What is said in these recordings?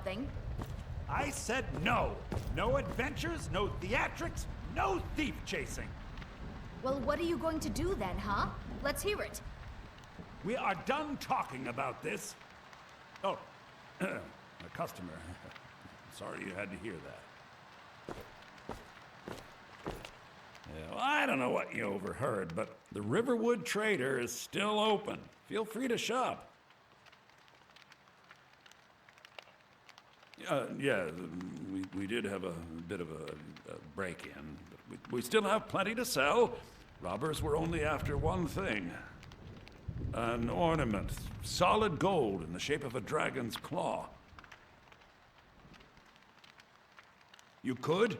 something. I said no. No adventures, no theatrics, no thief chasing. Well, what are you going to do then, huh? Let's hear it. We are done talking about this. Oh, a customer. Sorry you had to hear that. Yeah, well, I don't know what you overheard, but the Riverwood Trader is still open. Feel free to shop. Yeah, we did have a bit of a break-in, but we still have plenty to sell. Robbers were only after one thing. An ornament, solid gold in the shape of a dragon's claw. You could?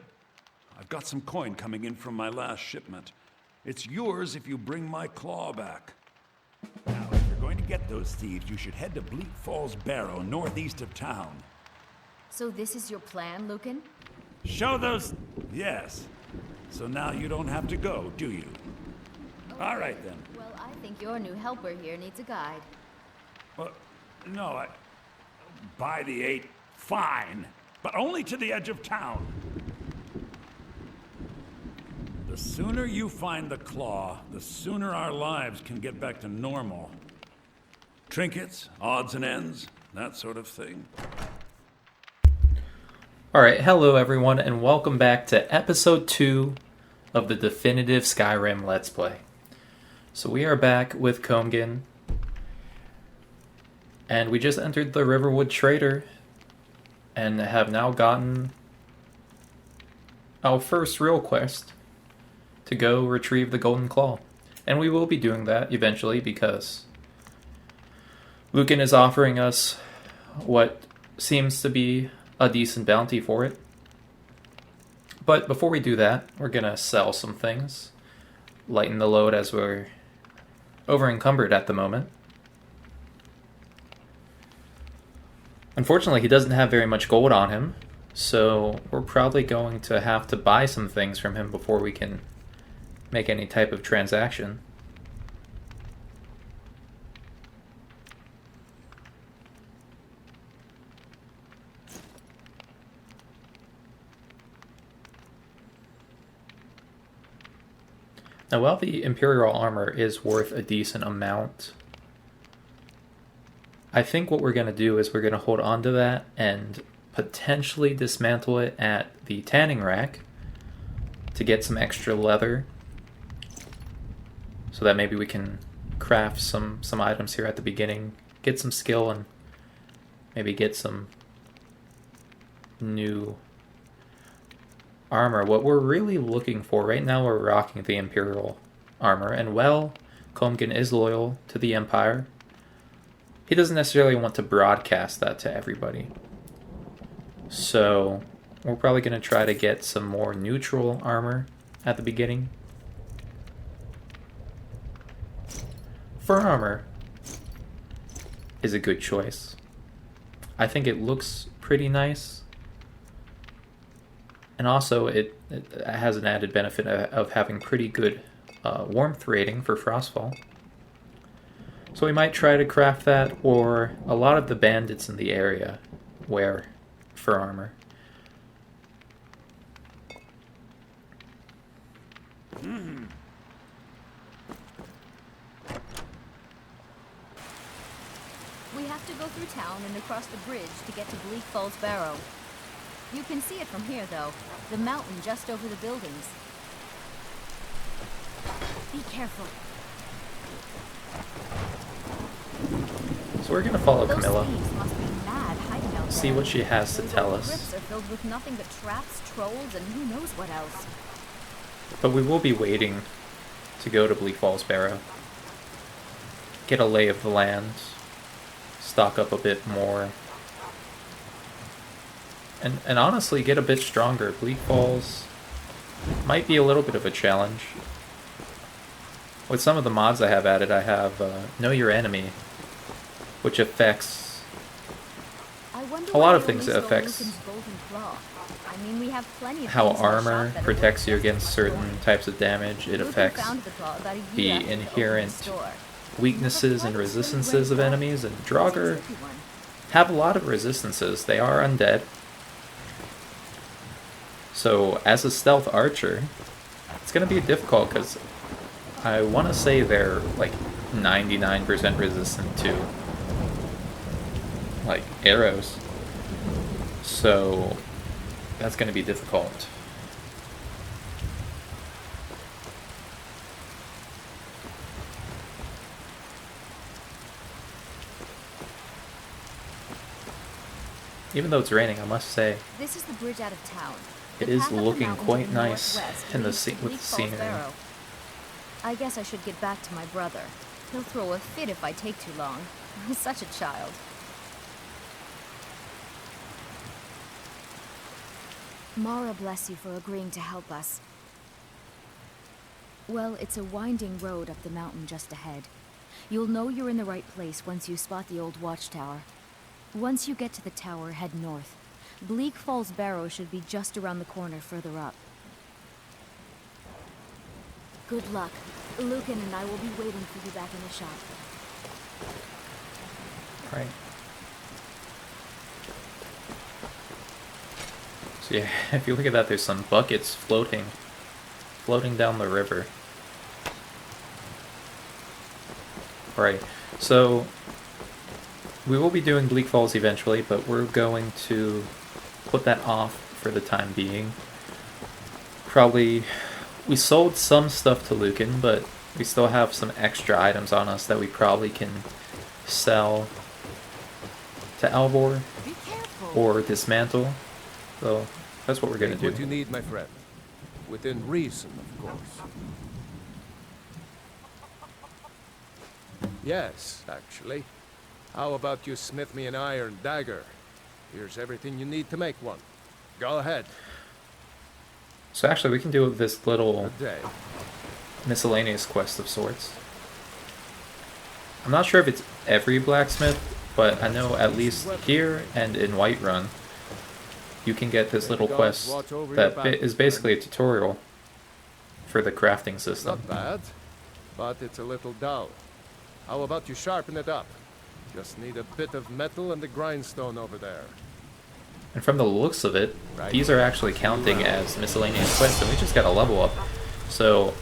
I've got some coin coming in from my last shipment. It's yours if you bring my claw back. Now, if you're going to get those thieves, you should head to Bleak Falls Barrow, northeast of town. So this is your plan, Lucan? Show those... Yes. So now you don't have to go, do you? Okay. All right, then. Well, I think your new helper here needs a guide. Well, no, by the 8, fine. But only to the edge of town. The sooner you find the claw, the sooner our lives can get back to normal. Trinkets, odds and ends, that sort of thing. Alright, hello everyone, and welcome back to episode 2 of the definitive Skyrim Let's Play. So we are back with Coemgin, and we just entered the Riverwood Trader, and have now gotten our first real quest to go retrieve the Golden Claw. And we will be doing that eventually, because Lucan is offering us what seems to be a decent bounty for it. But before we do that, we're gonna sell some things, lighten the load as we're over encumbered at the moment. Unfortunately, he doesn't have very much gold on him, so we're probably going to have to buy some things from him before we can make any type of transaction. Now, while the Imperial armor is worth a decent amount, I think what we're going to do is we're going to hold on to that and potentially dismantle it at the tanning rack to get some extra leather, so that maybe we can craft some items here at the beginning, get some skill, and maybe get some new armor. What we're really looking for right now, we're rocking the Imperial armor, and well, Coemgin is loyal to the Empire. He doesn't necessarily want to broadcast that to everybody. So we're probably going to try to get some more neutral armor at the beginning. Fur armor is a good choice. I think it looks pretty nice. And also, it has an added benefit of having pretty good warmth rating for Frostfall. So we might try to craft that, or a lot of the bandits in the area wear fur armor. We have to go through town and across the bridge to get to Bleak Falls Barrow. You can see it from here, though. The mountain just over the buildings. Be careful. So we're going to follow Those Camilla, thieves must be mad hiding out see there. what she has to Those tell old us. crypts are filled with nothing but traps, trolls, and who knows what else. But we will be waiting to go to Bleak Falls Barrow, get a lay of the land, stock up a bit more, and honestly get a bit stronger. Bleak Falls might be a little bit of a challenge. With some of the mods I have added, I have Know Your Enemy, which affects a lot of things. It affects how armor protects you against certain types of damage. It affects the inherent weaknesses and resistances of enemies, and Draugr have a lot of resistances. They are undead. So as a stealth archer, it's going to be difficult because I want to say they're like 99% resistant to like arrows. So that's going to be difficult. Even though it's raining, I must say, This is the bridge out of town. it The is path up the looking mountain to quite the nice northwest in the leads to with Bleak the Falls scenery. Barrow. I guess I should get back to my brother. He'll throw a fit if I take too long. He's such a child. Mara bless you for agreeing to help us. Well, it's a winding road up the mountain just ahead. You'll know you're in the right place once you spot the old watchtower. Once you get to the tower, head north. Bleak Falls Barrow should be just around the corner further up. Good luck. Lucan and I will be waiting for you back in the shop. Right. So yeah, if you look at that, there's some buckets floating down the river. Right, so we will be doing Bleak Falls eventually, but we're going to put that off for the time being. Probably, we sold some stuff to Lucan, but we still have some extra items on us that we probably can sell to Alvor Be careful. or dismantle. So that's what we're going to Take what do. you need, my friend. Within reason, of course. Yes, actually. How about you smith me an iron dagger? Here's everything you need to make one. Go ahead. So actually we can do this little Good day. miscellaneous quest of sorts. I'm not sure if it's every blacksmith, but I know at least here and in Whiterun, you can get this little quest that is basically a tutorial for the crafting system. Not bad, but it's a little dull. How about you sharpen it up? Just need a bit of metal and the grindstone over there. And from the looks of it, these are actually counting as miscellaneous quests, and we just got a level up. So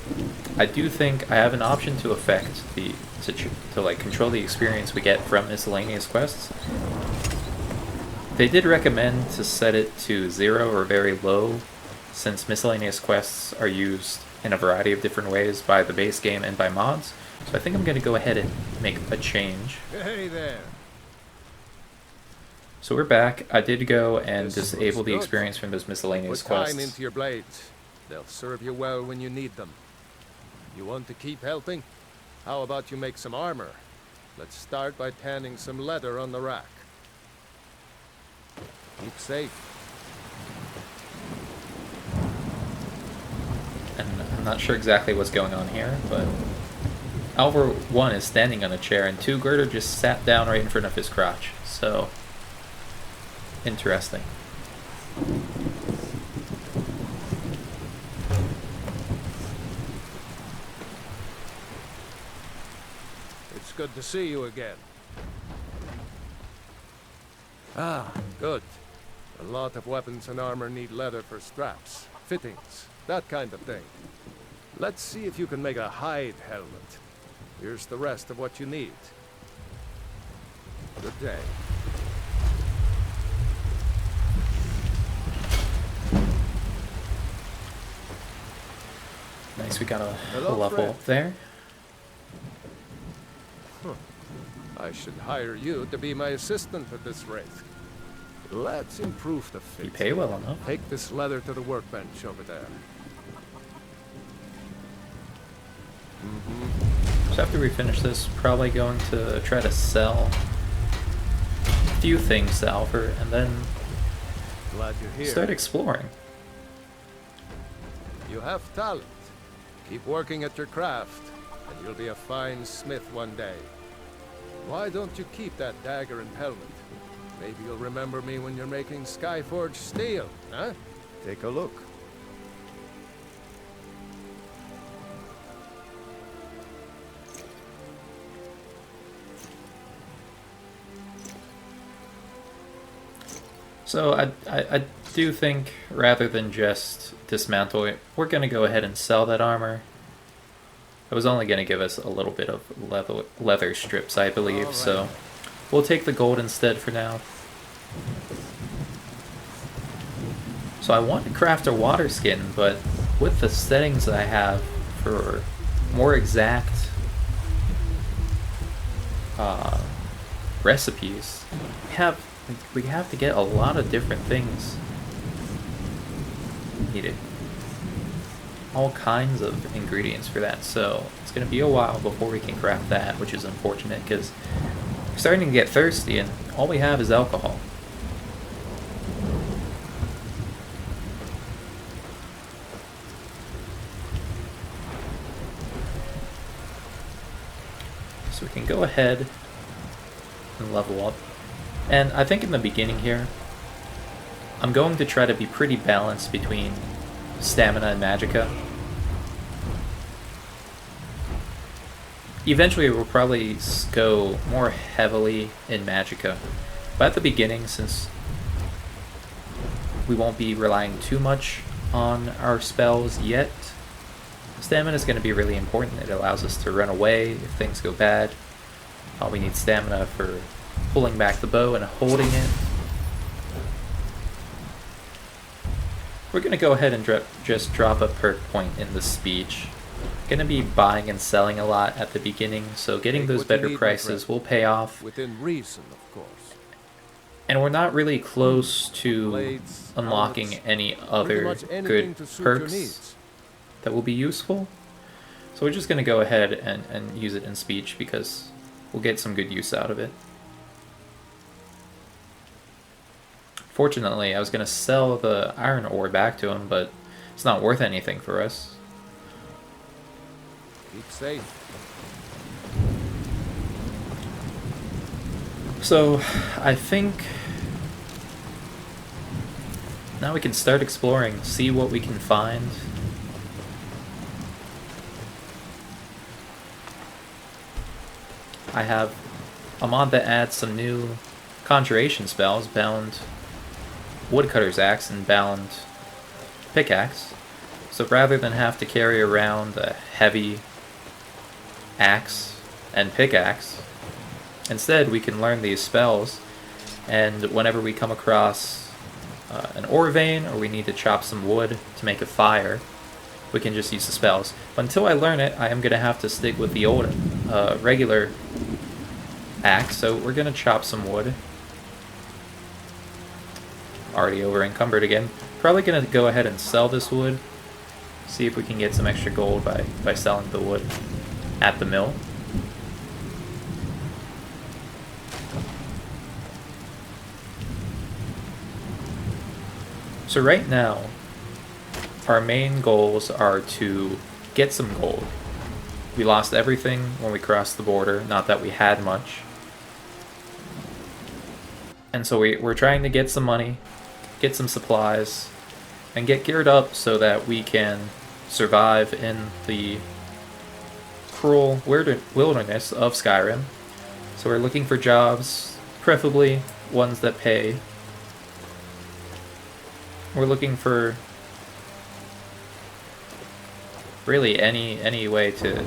I do think I have an option to affect to like control the experience we get from miscellaneous quests. They did recommend to set it to 0 or very low, since miscellaneous quests are used in a variety of different ways by the base game and by mods. So I think I'm going to go ahead and make a change. Hey there. So we're back. I did go and This disable looks the good. experience from those miscellaneous Put time quests. into your blades. They'll serve you well when you need them. You want to keep helping? How about you make some armor? Let's start by tanning some leather on the rack. Keep safe. And I'm not sure exactly what's going on here, but Alvor 1 is standing on a chair, and 2 Girder just sat down right in front of his crotch. So, interesting. It's good to see you again. Ah, good. A lot of weapons and armor need leather for straps, fittings, that kind of thing. Let's see if you can make a hide helmet. Here's the rest of what you need. Good day. Nice, we got a Hello, level friend. up there. I should hire you to be my assistant at this rate. Let's improve the fit. You pay well enough. Take this leather to the workbench over there. So after we finish this, probably going to try to sell a few things to Alvor, and then Glad you're here. start exploring. You have talent. Keep working at your craft, and you'll be a fine smith one day. Why don't you keep that dagger and helmet? Maybe you'll remember me when you're making Skyforged steel, huh? Take a look. So I do think rather than just dismantle it, we're going to go ahead and sell that armor. It was only going to give us a little bit of leather strips, I believe, so we'll take the gold instead for now. So I want to craft a water skin, but with the settings I have for more exact recipes, we have to get a lot of different things needed. All kinds of ingredients for that, so it's going to be a while before we can craft that, which is unfortunate because we're starting to get thirsty and all we have is alcohol. So we can go ahead and level up. And I think in the beginning here, I'm going to try to be pretty balanced between stamina and magicka. Eventually we'll probably go more heavily in magicka, but at the beginning, since we won't be relying too much on our spells yet, stamina is going to be really important. It allows us to run away if things go bad. We need stamina for pulling back the bow and holding it. We're going to go ahead and just drop a perk point in the speech. Going to be buying and selling a lot at the beginning, so getting those better prices will pay off. Within reason, of course. And we're not really close to unlocking any other good perks that will be useful. So we're just going to go ahead and use it in speech because we'll get some good use out of it. Fortunately, I was going to sell the iron ore back to him, but it's not worth anything for us. Keep safe. So, I think now we can start exploring, see what we can find. I have a mod that adds some new conjuration spells, bound woodcutter's axe and bound pickaxe. So rather than have to carry around a heavy axe and pickaxe, instead we can learn these spells, and whenever we come across an ore vein or we need to chop some wood to make a fire, we can just use the spells. But until I learn it, I am going to have to stick with the old regular axe, so we're going to chop some wood. Already over encumbered again. Probably going to go ahead and sell this wood, see if we can get some extra gold by selling the wood at the mill. So right now, our main goals are to get some gold. We lost everything when we crossed the border, not that we had much. And so we're trying to get some money, get some supplies, and get geared up so that we can survive in the cruel wilderness of Skyrim. So we're looking for jobs, preferably ones that pay. We're looking for really any way to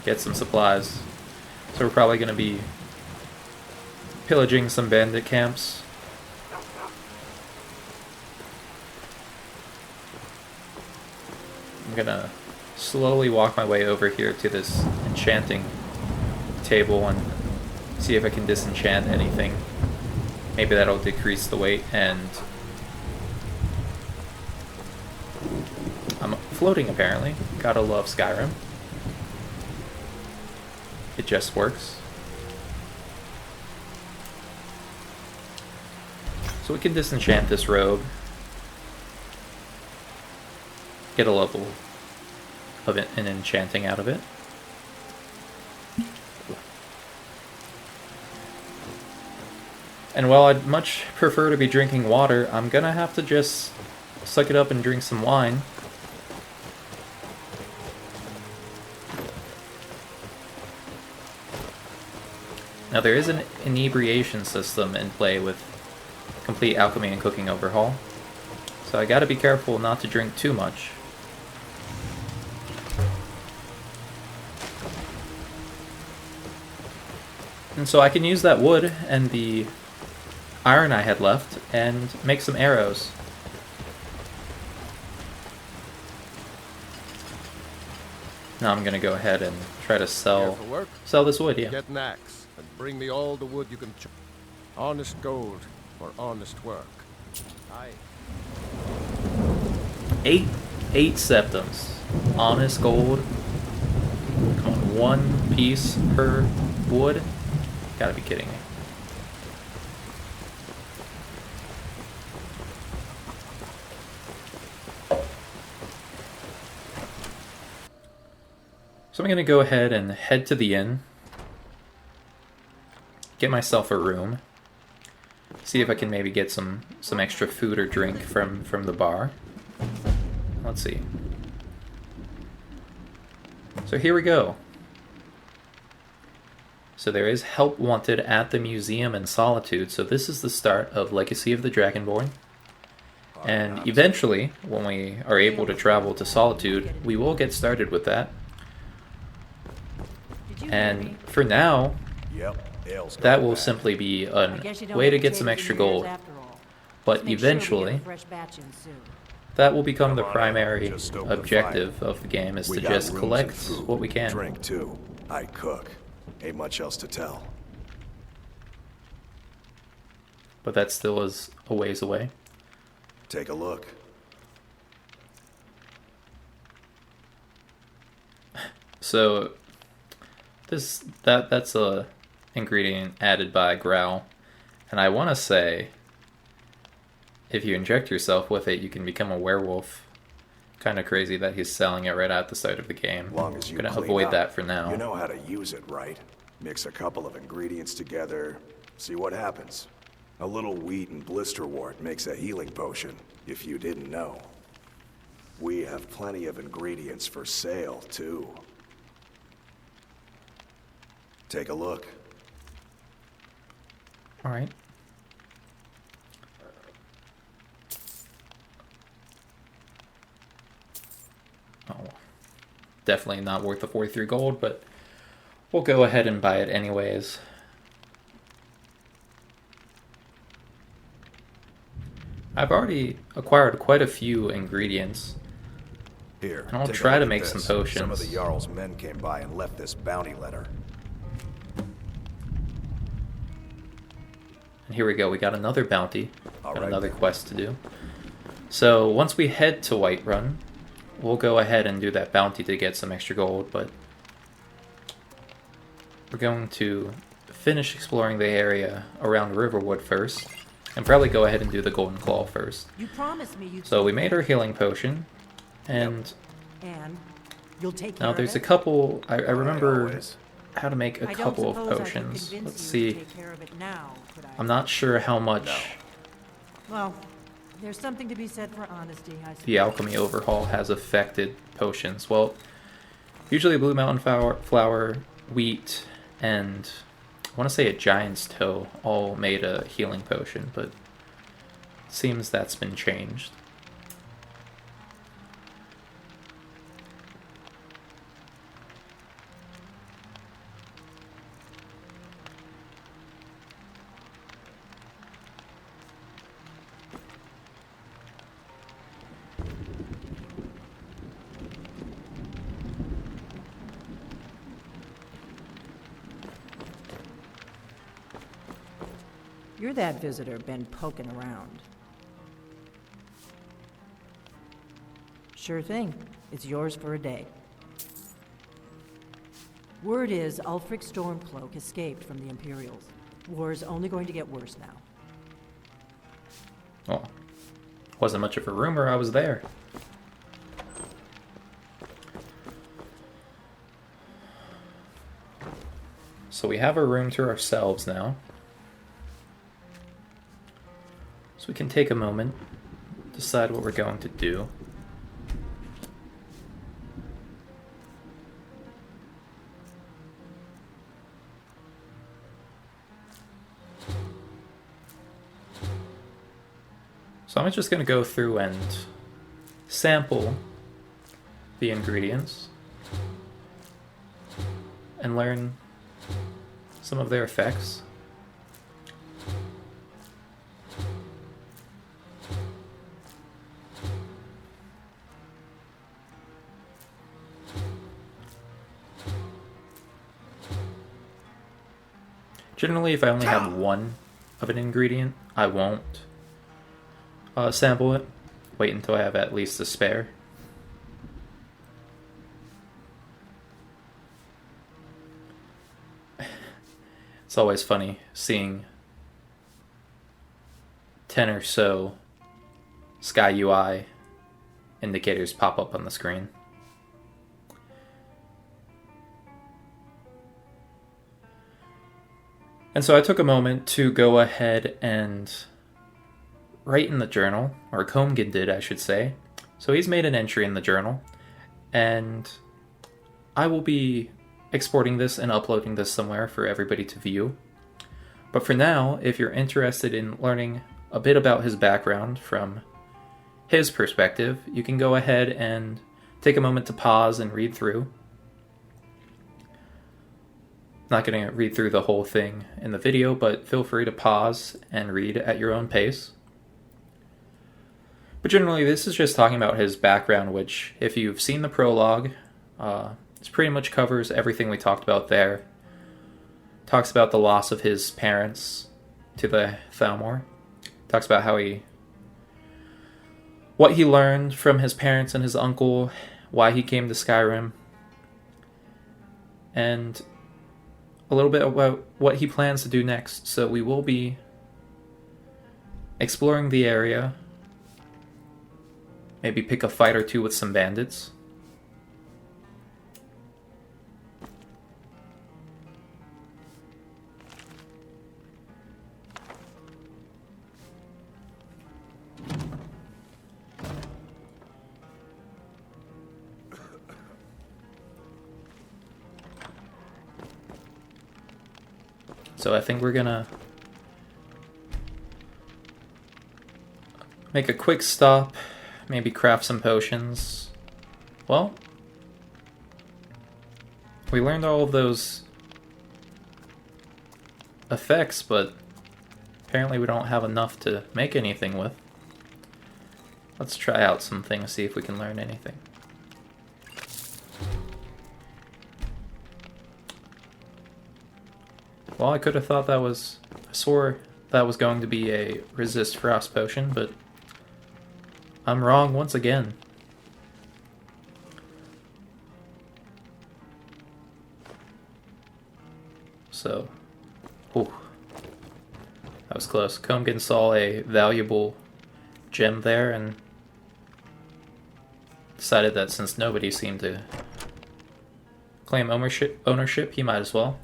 get some supplies. So we're probably going to be pillaging some bandit camps. I'm gonna slowly walk my way over here to this enchanting table and see if I can disenchant anything. Maybe that'll decrease the weight, and I'm floating apparently. Gotta love Skyrim. It just works. So we can disenchant this robe. Get a level of an enchanting out of it. And while I'd much prefer to be drinking water, I'm gonna have to just suck it up and drink some wine. Now there is an inebriation system in play with complete alchemy and cooking overhaul. So I gotta be careful not to drink too much. And so I can use that wood and the iron I had left and make some arrows. Now I'm gonna go ahead and try to sell this wood, yeah. Get an axe and bring me all the wood you can chop. Honest gold for honest work. Aye. 8 septums. Honest gold. Come on, 1 piece per wood. Gotta be kidding me. So I'm gonna go ahead and head to the inn. Get myself a room. See if I can maybe get some extra food or drink from the bar. Let's see. So here we go. So there is help wanted at the museum in Solitude. So this is the start of Legacy of the Dragonborn. And eventually, when we are able to travel to Solitude, we will get started with that. And for now, that will simply be a way to get some extra gold. But eventually, that will become the primary objective of the game, is to just collect what we can. Drink too. I cook. Ain't much else to tell. But that still is a ways away. Take a look. So that's a ingredient added by Growl, and I want to say if you inject yourself with it, you can become a werewolf. Kind of crazy that he's selling it right at the start of the game. Long as you gonna clean avoid up, that for now. You know how to use it, right? Mix a couple of ingredients together, see what happens. A little wheat and blisterwort makes a healing potion, if you didn't know. We have plenty of ingredients for sale, too. Take a look. All right. Oh, definitely not worth the 43 gold, but we'll go ahead and buy it anyways. I've already acquired quite a few ingredients. Here, and I'll take a try look to at make this. some potions. Some of the Jarl's men came by and left this bounty letter. And here we go, we got another bounty, got right, another then. quest to do. So once we head to Whiterun, we'll go ahead and do that bounty to get some extra gold, but we're going to finish exploring the area around Riverwood first, and probably go ahead and do the Golden Claw first. You promised me you'd So we made our healing potion, and and you'll take care now of there's a it? couple, I remember always. how to make a I don't couple of suppose I could potions. convince Let's you to see, take care of it now, could I? I'm not sure how much Well, there's something to be said for honesty, I suppose. the alchemy overhaul has affected potions. Well, usually Blue Mountain flower, wheat, and I want to say a giant's toe all made a healing potion, but it seems that's been changed. You're that visitor been poking around. Sure thing. It's yours for a day. Word is Ulfric Stormcloak escaped from the Imperials. War's only going to get worse now. Well, wasn't much of a rumor, I was there. So we have our room to ourselves now. So we can take a moment, decide what we're going to do. So I'm just going to go through and sample the ingredients and learn some of their effects. Generally, if I only have one of an ingredient, I won't sample it. Wait until I have at least a spare. It's always funny seeing 10 or so Sky UI indicators pop up on the screen. And so I took a moment to go ahead and write in the journal, or Coemgin did, I should say. So he's made an entry in the journal, and I will be exporting this and uploading this somewhere for everybody to view. But for now, if you're interested in learning a bit about his background from his perspective, you can go ahead and take a moment to pause and read through. Not going to read through the whole thing in the video, but feel free to pause and read at your own pace. But generally, this is just talking about his background, which, if you've seen the prologue, this pretty much covers everything we talked about there. Talks about the loss of his parents to the Thalmor. Talks about what he learned from his parents and his uncle, why he came to Skyrim, and a little bit about what he plans to do next. So we will be exploring the area, maybe pick a fight or two with some bandits. So I think we're gonna make a quick stop, maybe craft some potions. Well, we learned all of those effects, but apparently we don't have enough to make anything with. Let's try out some things, see if we can learn anything. Well, I could have thought I swore that was going to be a resist frost potion, but I'm wrong once again. So, ooh, that was close. Coemgin saw a valuable gem there and decided that since nobody seemed to claim ownership, he might as well.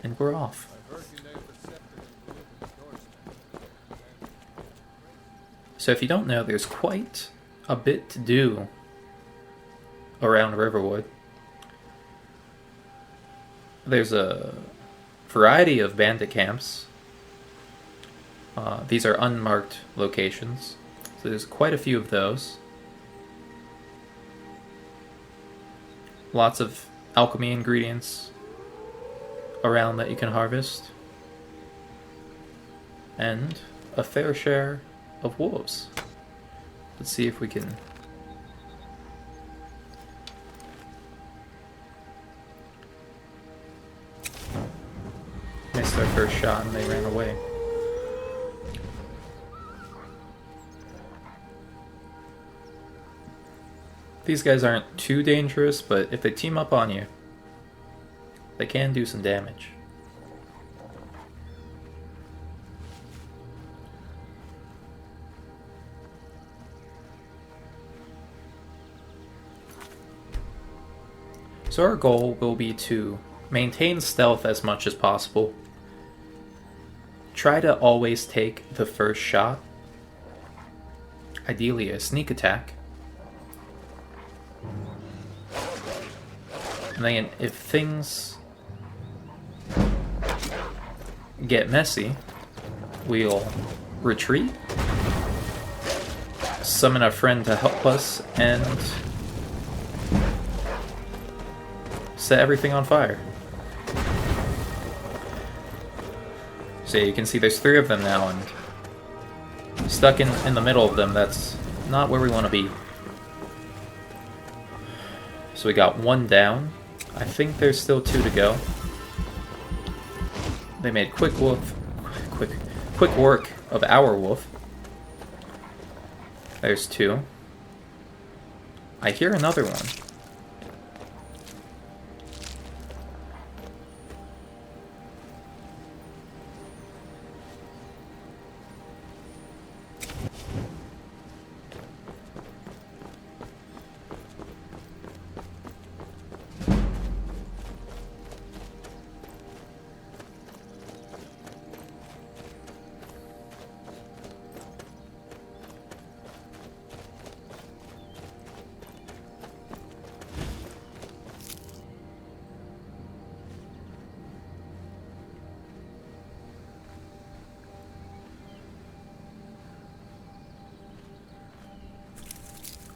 And we're off. So if you don't know, there's quite a bit to do around Riverwood. There's a variety of bandit camps. These are unmarked locations, so there's quite a few of those. Lots of alchemy ingredients around that you can harvest, and a fair share of wolves. Let's see if we can missed our first shot and they ran away. These guys aren't too dangerous, but if they team up on you, they can do some damage. So our goal will be to maintain stealth as much as possible, try to always take the first shot. Ideally a sneak attack. And then if things get messy, we'll retreat, summon a friend to help us, and set everything on fire. So you can see there's 3 of them now, and stuck in the middle of them, that's not where we want to be. So we got 1 down. I think there's still 2 to go. They made quick work of our wolf. There's 2. I hear another one.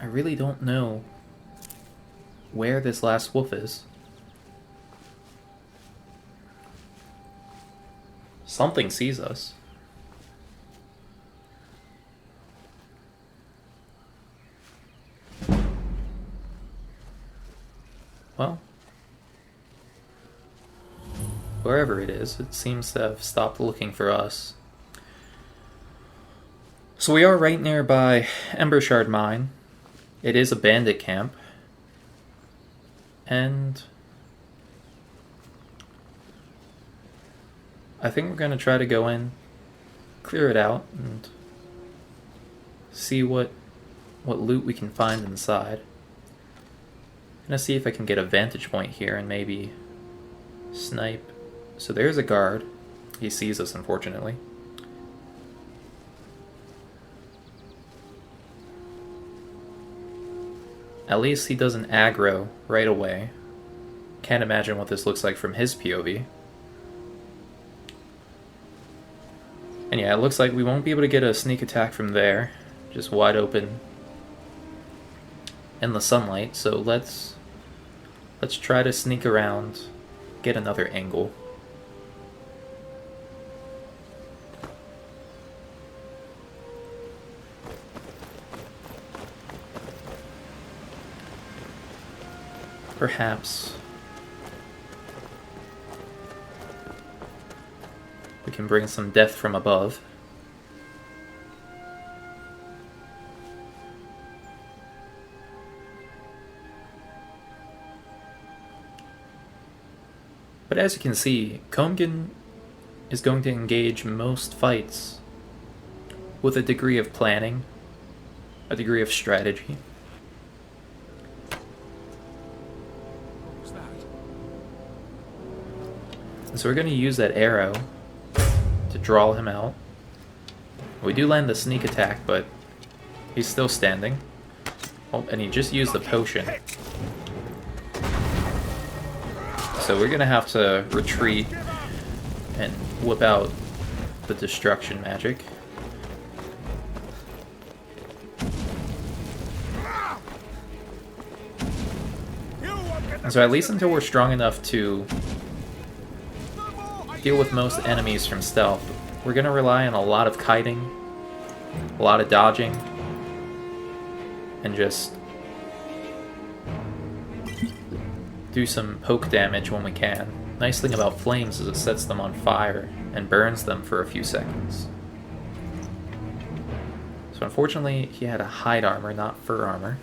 I really don't know where this last wolf is. Something sees us. Well, wherever it is, it seems to have stopped looking for us. So we are right nearby Embershard Mine. It is a bandit camp. And I think we're going to try to go in, clear it out, and see what loot we can find inside. I'm going to see if I can get a vantage point here and maybe snipe. So there's a guard. He sees us, unfortunately. At least he doesn't aggro right away. Can't imagine what this looks like from his POV. And yeah, it looks like we won't be able to get a sneak attack from there. Just wide open in the sunlight. So let's try to sneak around, get another angle. Perhaps we can bring some death from above. But as you can see, Coemgin is going to engage most fights with a degree of planning, a degree of strategy. So we're going to use that arrow to draw him out. We do land the sneak attack, but he's still standing. Oh, and he just used the potion. So we're going to have to retreat and whip out the destruction magic. And so at least until we're strong enough to deal with most enemies from stealth, we're going to rely on a lot of kiting, a lot of dodging, and just do some poke damage when we can. Nice thing about flames is it sets them on fire and burns them for a few seconds. So unfortunately he had a hide armor, not fur armor.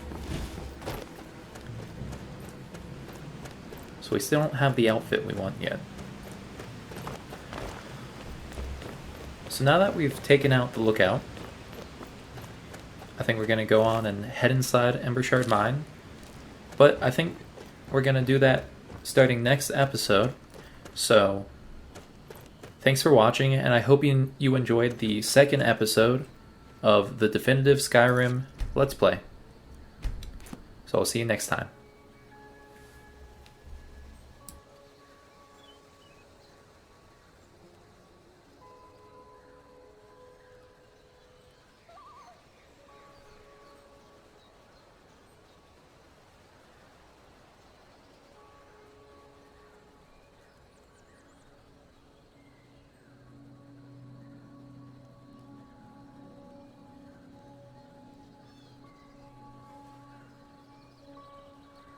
So we still don't have the outfit we want yet. So now that we've taken out the lookout, I think we're going to go on and head inside Embershard Mine. But I think we're going to do that starting next episode. So thanks for watching, and I hope you enjoyed the second episode of the Definitive Skyrim Let's Play. So I'll see you next time.